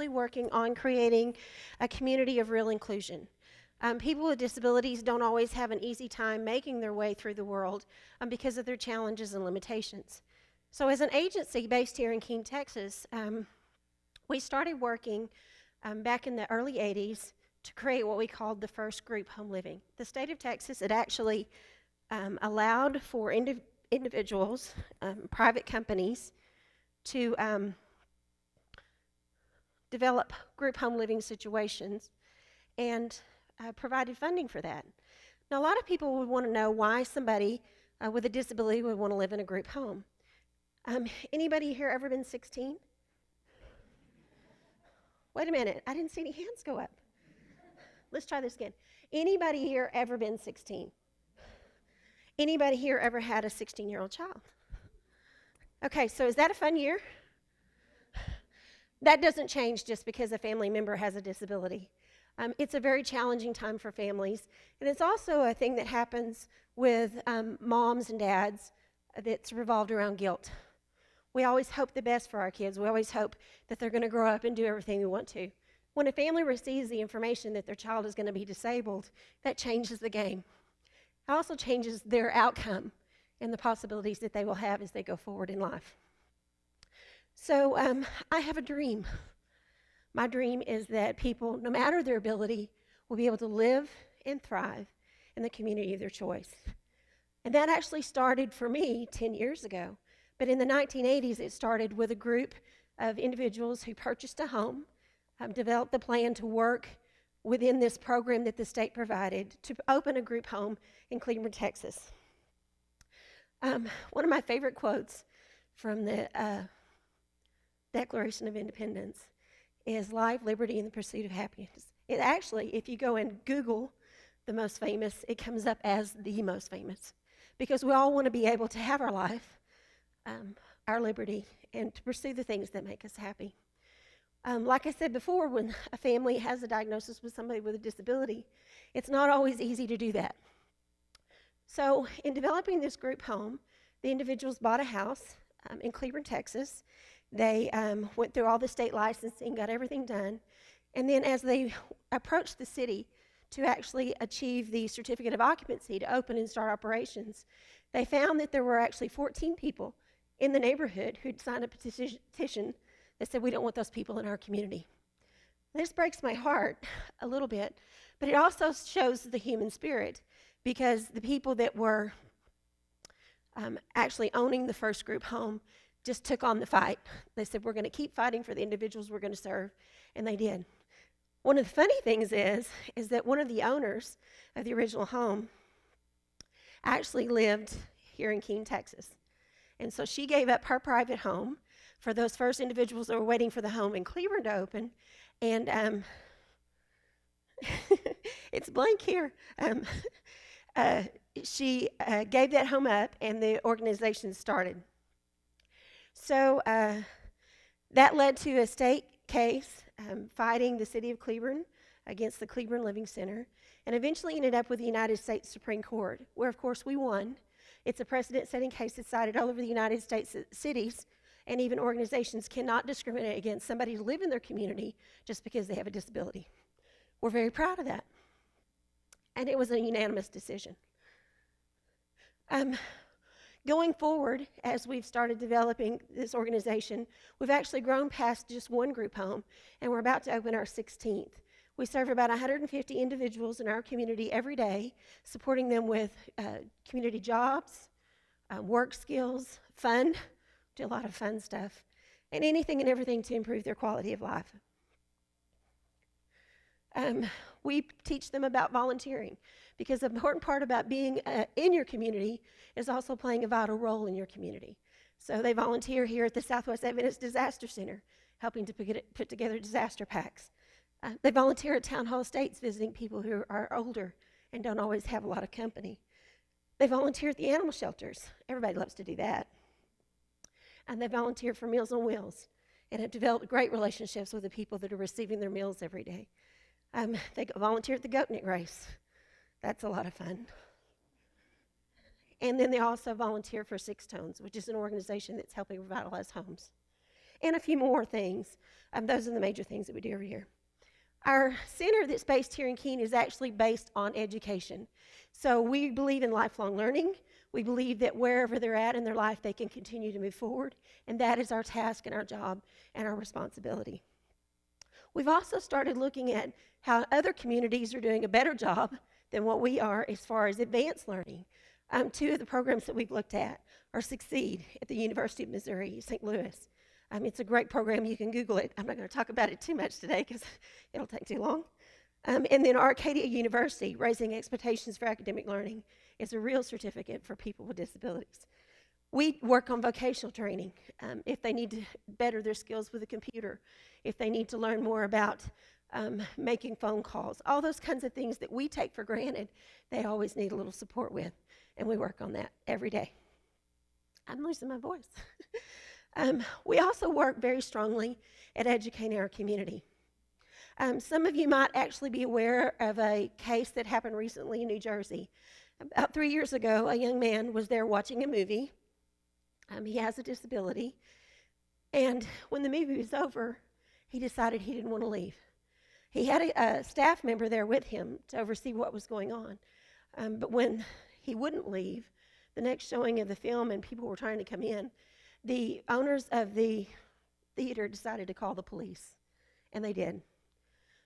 actually working on creating a community of real inclusion. People with disabilities don't always have an easy time making their way through the world because of their challenges and limitations. So as an agency based here in Keene, Texas, we started working back in the early 80s to create what we called the first group home living. The state of Texas had actually allowed for individuals, private companies, to develop group home living situations and provided funding for that. Now, a lot of people would want to know why somebody with a disability would want to live in a group home. Anybody here ever been 16? Wait a minute, I didn't see any hands go up. Let's try this again. Anybody here ever been 16? Anybody here ever had a 16-year-old child? Okay, so is that a fun year? That doesn't change just because a family member has a disability. It's a very challenging time for families, and it's also a thing that happens with moms and dads that's revolved around guilt. We always hope the best for our kids. We always hope that they're going to grow up and do everything we want to. When a family receives the information that their child is going to be disabled, that changes the game. It also changes their outcome and the possibilities that they will have as they go forward in life. So I have a dream. My dream is that people, no matter their ability, will be able to live and thrive in the community of their choice. And that actually started for me 10 years ago. But in the 1980s, it started with a group of individuals who purchased a home, developed the plan to work within this program that the state provided to open a group home in Cleburne, Texas. One of my favorite quotes from the Declaration of Independence is life, liberty, and the pursuit of happiness. It actually, if you go and Google the most famous, it comes up as the most famous, because we all want to be able to have our life, our liberty, and to pursue the things that make us happy. Like I said before, when a family has a diagnosis with somebody with a disability, it's not always easy to do that. So in developing this group home, the individuals bought a house in Cleburne, Texas. They went through all the state licensing, got everything done, and then as they approached the city to actually achieve the certificate of occupancy to open and start operations, they found that there were actually 14 people in the neighborhood who'd signed a petition that said, we don't want those people in our community. This breaks my heart a little bit, but it also shows the human spirit, because the people that were actually owning the first group home just took on the fight. They said, we're going to keep fighting for the individuals we're going to serve, and they did. One of the funny things is that one of the owners of the original home actually lived here in Keene, Texas. And so she gave up her private home for those first individuals that were waiting for the home in Cleburne to open. And it's blank here. She gave that home up, and the organization started. So that led to a state case fighting the city of Cleburne against the Cleburne Living Center, and eventually ended up with the United States Supreme Court, where, of course, we won. It's a precedent-setting case that's cited all over the United States. Cities and even organizations cannot discriminate against somebody who live in their community just because they have a disability. We're very proud of that. And it was a unanimous decision. Going forward, as we've started developing this organization, we've actually grown past just one group home, and we're about to open our 16th. We serve about 150 individuals in our community every day, supporting them with community jobs, work skills, fun, do a lot of fun stuff, and anything and everything to improve their quality of life. We teach them about volunteering, because the important part about being in your community is also playing a vital role in your community. So they volunteer here at the Southwest Adventist Disaster Center, helping to put together disaster packs. They volunteer at Town Hall Estates, visiting people who are older and don't always have a lot of company. They volunteer at the animal shelters. Everybody loves to do that. And they volunteer for Meals on Wheels and have developed great relationships with the people that are receiving their meals every day. They volunteer at the goat neck race. That's a lot of fun. And then they also volunteer for Six Tones, which is an organization that's helping revitalize homes. and a few more things. Those are the major things that we do every year. Our center that's based here in Keene is actually based on education. So we believe in lifelong learning. We believe that wherever they're at in their life, they can continue to move forward, and that is our task and our job and our responsibility. We've also started looking at how other communities are doing a better job than what we are as far as advanced learning. Two of the programs that we've looked at are Succeed at the University of Missouri, St. Louis. It's a great program. You can Google it. I'm not going to talk about it too much today because it'll take too long. And then Arcadia University, Raising Expectations for Academic Learning, is a real certificate for people with disabilities. We work on vocational training. If they need to better their skills with a computer, if they need to learn more about making phone calls, all those kinds of things that we take for granted, they always need a little support with, and we work on that every day. I'm losing my voice. We also work very strongly at educating our community. Some of you might actually be aware of a case that happened recently in New Jersey. About 3 years ago, a young man was there watching a movie. He has a disability, and when the movie was over, he decided he didn't want to leave. He had a staff member there with him to oversee what was going on, but when he wouldn't leave, the next showing of the film and people were trying to come in, the owners of the theater decided to call the police, and they did.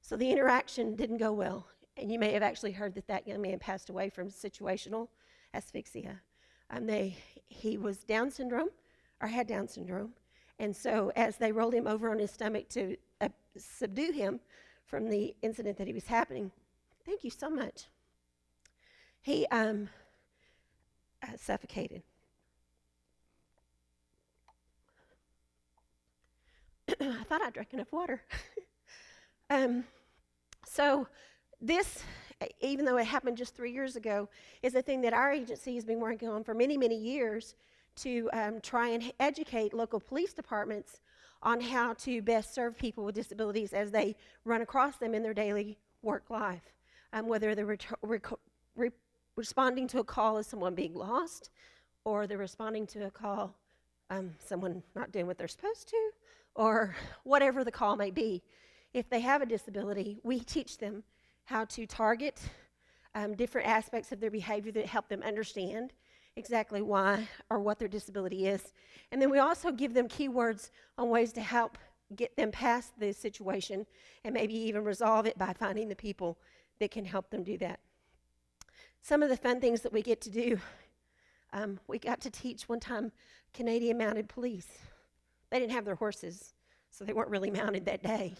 So the interaction didn't go well, and you may have actually heard that that young man passed away from situational asphyxia. He was Down syndrome, or had Down syndrome, and so as they rolled him over on his stomach to subdue him from the incident that he was happening, thank you so much, he suffocated. I thought I drank enough water. So this, even though it happened just 3 years ago, is a thing that our agency has been working on for many, many years to try and educate local police departments on how to best serve people with disabilities as they run across them in their daily work life, whether they're responding to a call as someone being lost, or they're responding to a call, someone not doing what they're supposed to, or whatever the call may be. If they have a disability, we teach them how to target different aspects of their behavior that help them understand exactly why or what their disability is. And then we also give them keywords on ways to help get them past the situation and maybe even resolve it by finding the people that can help them do that. Some of the fun things that we get to do, we got to teach one time Canadian Mounted Police. They didn't have their horses, so they weren't really mounted that day.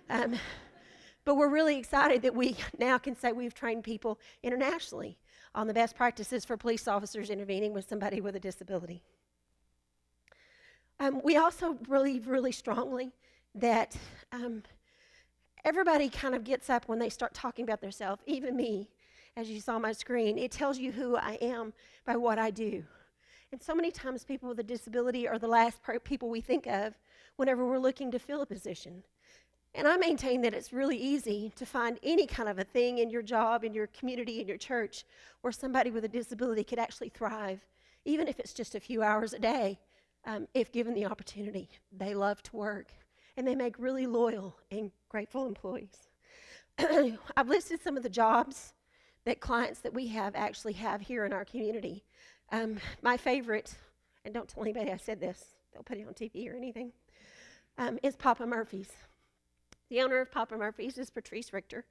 But we're really excited that we now can say we've trained people internationally on the best practices for police officers intervening with somebody with a disability. We also believe really strongly that everybody kind of gets up when they start talking about themselves, even me, as you saw on my screen. It tells you who I am by what I do. And so many times people with a disability are the last people we think of whenever we're looking to fill a position. And I maintain that it's really easy to find any kind of a thing in your job, in your community, in your church, where somebody with a disability could actually thrive, even if it's just a few hours a day, if given the opportunity. They love to work, and they make really loyal and grateful employees. I've listed some of the jobs that clients that we have actually have here in our community. My favorite, and don't tell anybody I said this, they'll put it on TV or anything, is Papa Murphy's. The owner of Papa Murphy's is Patrice Richter,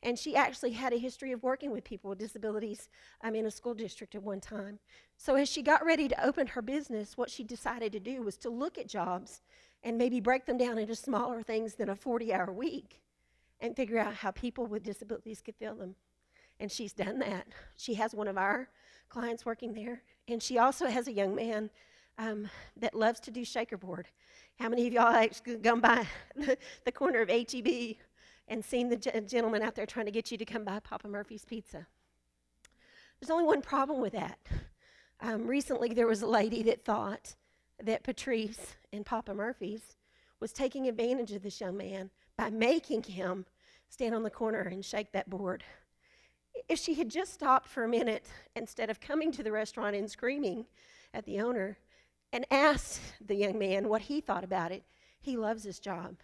and she actually had a history of working with people with disabilities in a school district at one time. So as she got ready to open her business, what she decided to do was to look at jobs and maybe break them down into smaller things than a 40-hour week and figure out how people with disabilities could fill them. And she's done that. She has one of our clients working there, and she also has a young man that loves to do shakerboard. How many of y'all have gone by the corner of H-E-B and seen the gentleman out there trying to get you to come by Papa Murphy's Pizza? There's only one problem with that. Recently, there was a lady that thought that Patrice and Papa Murphy's was taking advantage of this young man by making him stand on the corner and shake that board. If she had just stopped for a minute instead of coming to the restaurant and screaming at the owner and asked the young man what he thought about it, He loves his job.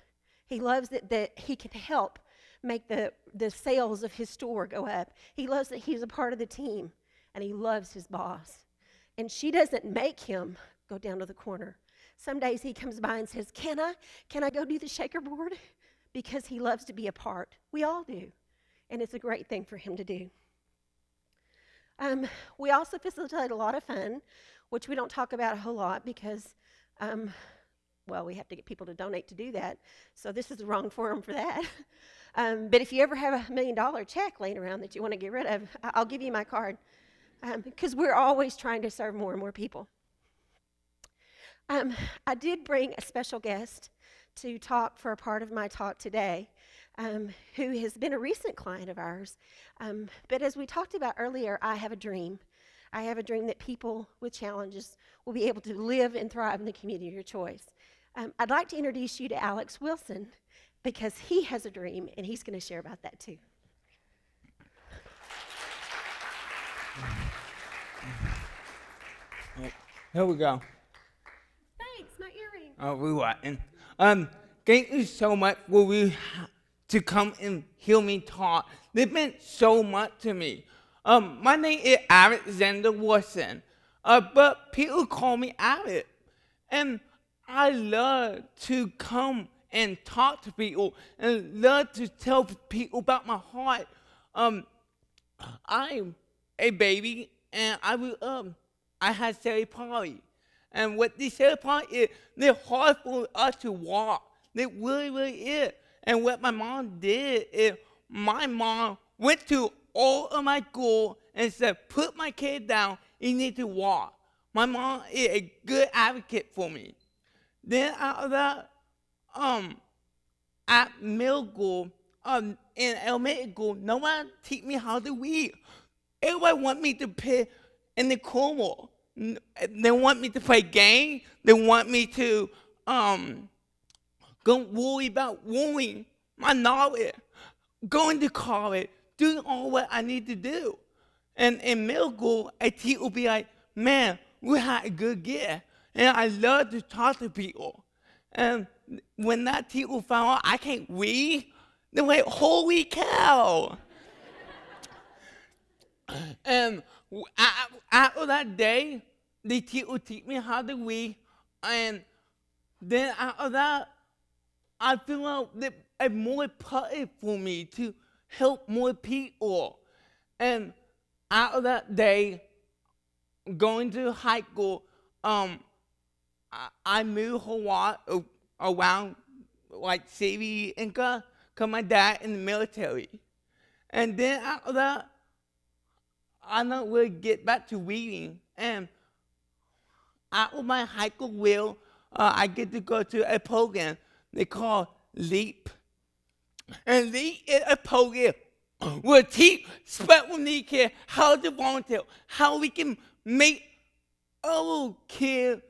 He loves that he can help make the sales of his store go up. He loves that he's a part of the team, and he loves his boss. And she doesn't make him go down to the corner. Some days he comes by and says, can I go do the shaker board? Because he loves to be a part. We all do. And it's a great thing for him to do. We also facilitate a lot of fun, which we don't talk about a whole lot because, we have to get people to donate to do that. So this is the wrong forum for that. But if you ever have $1 million check laying around that you want to get rid of, I'll give you my card. Because we're always trying to serve more and more people. I did bring a special guest to talk for a part of my talk today, who has been a recent client of ours. But as we talked about earlier, I have a dream. I have a dream that people with challenges will be able to live and thrive in the community of your choice. I'd like to introduce you to Alex Wilson because he has a dream and he's going to share about that too. Here we go. Thanks, my earring. Oh, we watching. Thank you so much for you to come and hear me talk. It meant so much to me. My name is Alexander Wilson, but people call me Alex. And I love to come and talk to people and love to tell people about my heart. I'm a baby, and I had cerebral palsy. And what the cerebral palsy is, they're hard for us to walk. They really, really is. And what my mom did is, my mom went to all of my school and said, put my kid down, you need to walk. My mom is a good advocate for me. Then out of that, at middle school, in elementary school, no one teach me how to read. Everybody want me to play in the corner. They want me to play games. They want me to go worry about ruining my knowledge, going to college, doing all what I need to do. And in middle school, a teacher will be like, man, we had a good year. And I love to talk to people. And when that teacher found out I can't read, they're like, holy cow. And after that day, the teacher would teach me how to read. And then after that, I feel like that it's more important for me to help more people. And after that day, going to high school, I moved a lot around, like city and because my dad in the military. And then after that, I don't really get back to reading. And after my high school year, I get to go to a program they call LEAP. And LEAP is a program where teach special needs kids how to volunteer, how we can make our kids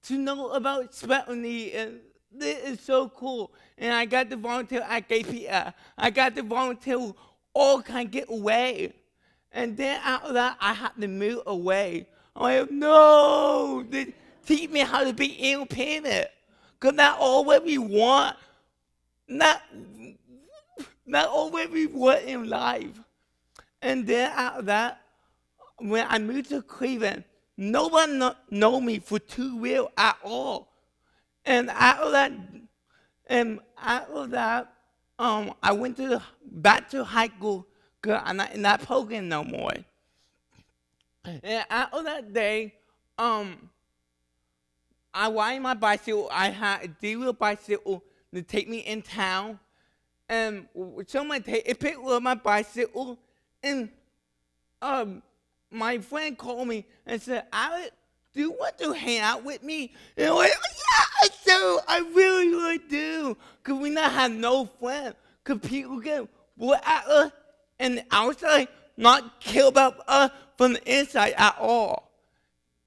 to know about special needs. And this is so cool. And I got to volunteer at KPI. I got to volunteer all kind of get away. And then after that, I had to move away. I'm like, no, they teach me how to be independent. Because not all what we want, not all what we want in life. And then after that, when I moved to Cleburne, no one know me for 2 years at all. And after that, I went back to high school because I'm not in that program no more. And after that day, I ride my bicycle. I had a dealer bicycle to take me in town. And someone picked up my bicycle, and my friend called me and said, Alex, do you want to hang out with me? And I'm like, yeah, I do. I really, really do. Because we not have no friends. Because people get bored at us and the outside, not care about us from the inside at all.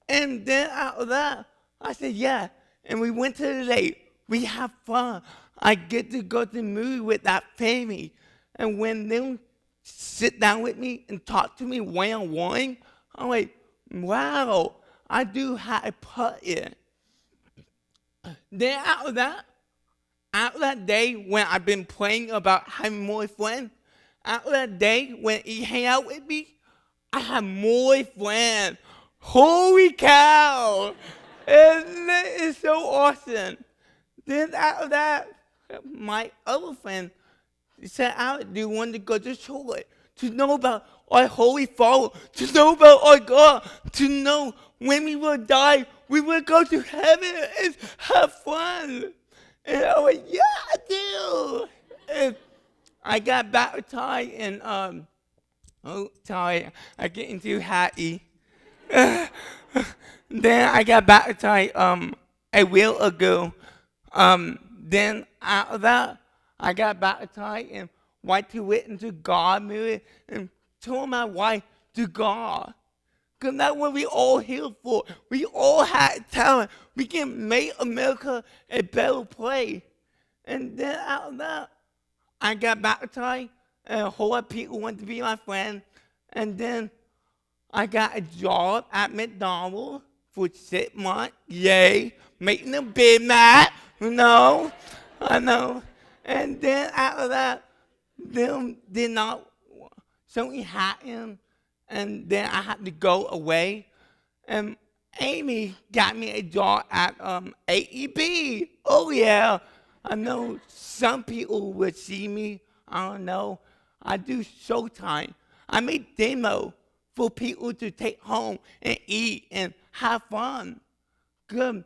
And then after that, I said, yeah. And we went to the lake. We have fun. I get to go to the movie with that family. And when they sit down with me and talk to me one-on-one, I'm like, wow, I do have a part in. Then after that, after that day when I've been praying about having more friends, after that day when he hang out with me, I have more friends. Holy cow! It's so awesome. Then after that, my other friend said, Alex, do you want to go to church? To know about our Holy Father, to know about our God, to know when we will die, we will go to heaven and have fun. And I was, yeah, I do. And I got baptized and, oh, sorry, I'm getting too happy. Then I got baptized a while ago. Then after that, I got baptized and went to witness to God movie and told my wife to God. Because that's what we all here for. We all had talent. We can make America a better place. And then after that, I got baptized and a whole lot of people wanted to be my friend. And then I got a job at McDonald's for 6 months. Yay. Making a Big Mac. No, I know. And then after that, them did not, something happened. And then I had to go away. And Amy got me a job at AEB. Oh, yeah. I know some people would see me. I don't know. I do showtime. I make demo for people to take home and eat and have fun. Good.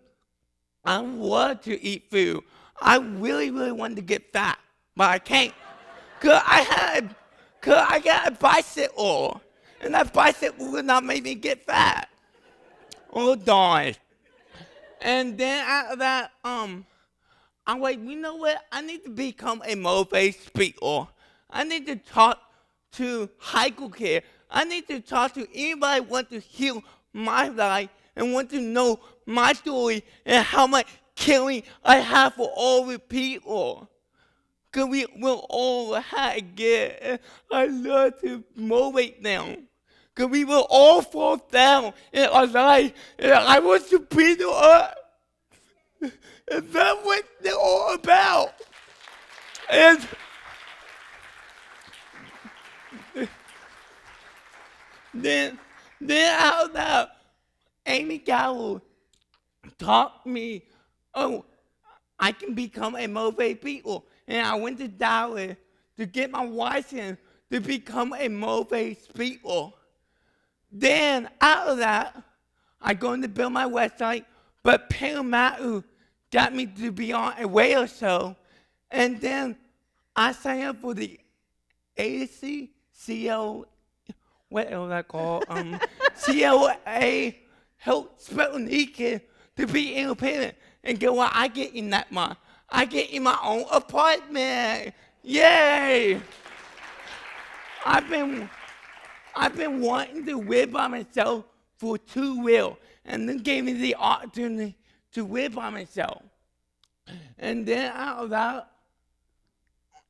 I love to eat food. I really, really wanted to get fat, but I can't. Cause I got a bicycle, and that bicycle will not make me get fat. Oh darn. And then after that, I'm like, you know what? I need to become a motivational speaker. I need to talk to high school kids. I need to talk to anybody who wants to heal my life and want to know my story and how much caring I have for all the people. Because we will all have to get. I love to motivate them. Because we will all fall down in our life. And I want to beat them up. And that's what they're all about. And then out of that, Amy Gallo taught me, oh, I can become a motivated people. And I went to Dallas to get my license to become a motivated speaker. Then out of that, I'm going to build my website, but Pam Masters got me to be on a radio show. And then I signed up for the ACCL, what is that called? CLA, help special needs kids to be independent. And get what I get in that month? I get in my own apartment. Yay! I've been wanting to live by myself for 2 years, and then gave me the opportunity to live by myself. And then out of that,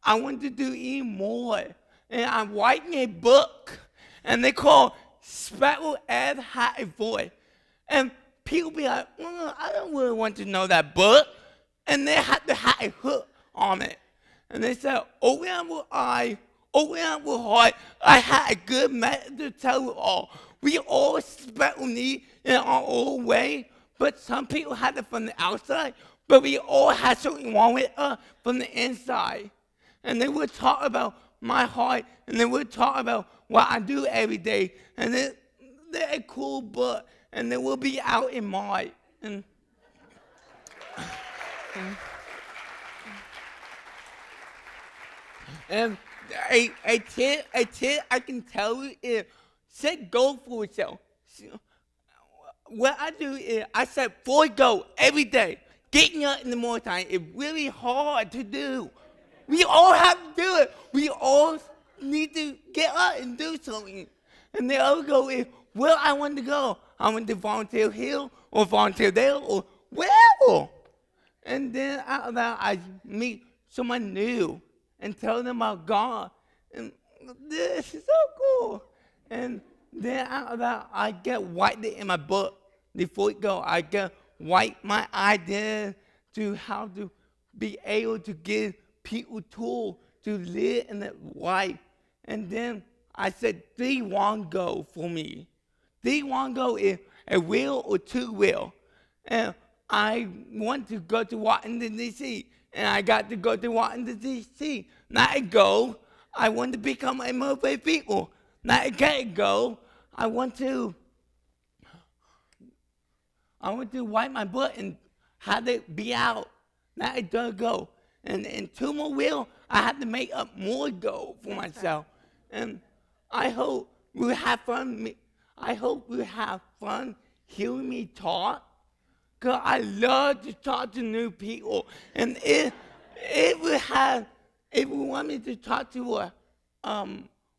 I want to do even more. And I'm writing a book, and they call Special Ed Had a Voice. And people be like, I don't really want to know that book. And they had to have a hook on it. And they said, open with eye, open with heart. I had a good message to tell you all. We all special need in our own way, but some people had it from the outside, but we all had something wrong with us from the inside. And they would talk about my heart, and they would talk about what I do every day. And they're a cool book, and they will be out in March. And a tip I can tell you is set goals for yourself. What I do is I set 4 goals every day. Getting up in the morning time is really hard to do. We all have to do it. We all need to get up and do something. And the other goal is where I want to go. I want to volunteer here or volunteer there or wherever. And then out of that, I meet someone new and tell them about God. And this is so cool. And then out of that, I get white in my book. Before it go, I get white my idea to how to be able to give people tools to live in their life. And then I said 3 won't go for me. 3 won't go is a wheel or 2 wheel. And I want to go to Washington, D.C., and I got to go to Washington, D.C. Not a goal. I want to become a motivated people. Not a goal. I want to wipe my butt and have it be out. Not a go. And 2 more wheels, I have to make up more goal for myself. Right. And I hope we have fun. I hope we have fun hearing me talk. Because I love to talk to new people. And if we want me to talk to a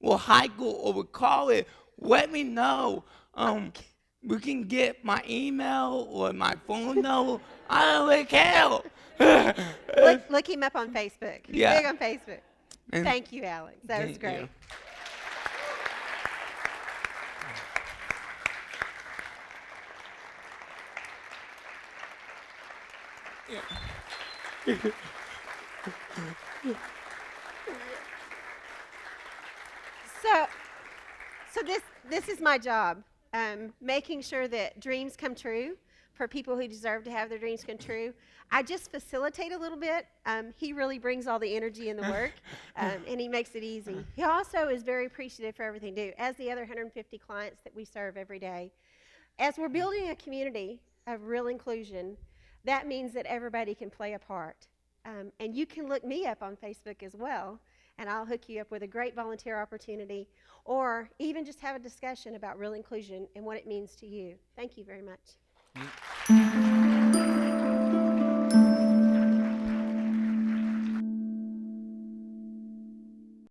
high school or a college, let me know. We can get my email or my phone number. I don't really care. Look him up on Facebook. He's big on Facebook. And thank you, Alex. That was great. So this is my job, making sure that dreams come true for people who deserve to have their dreams come true. I just facilitate a little bit. He really brings all the energy in the work, and he makes it easy. He also is very appreciative for everything we do, as the other 150 clients that we serve every day. As we're building a community of real inclusion, that means that everybody can play a part. And you can look me up on Facebook as well, and I'll hook you up with a great volunteer opportunity, or even just have a discussion about real inclusion and what it means to you. Thank you very much.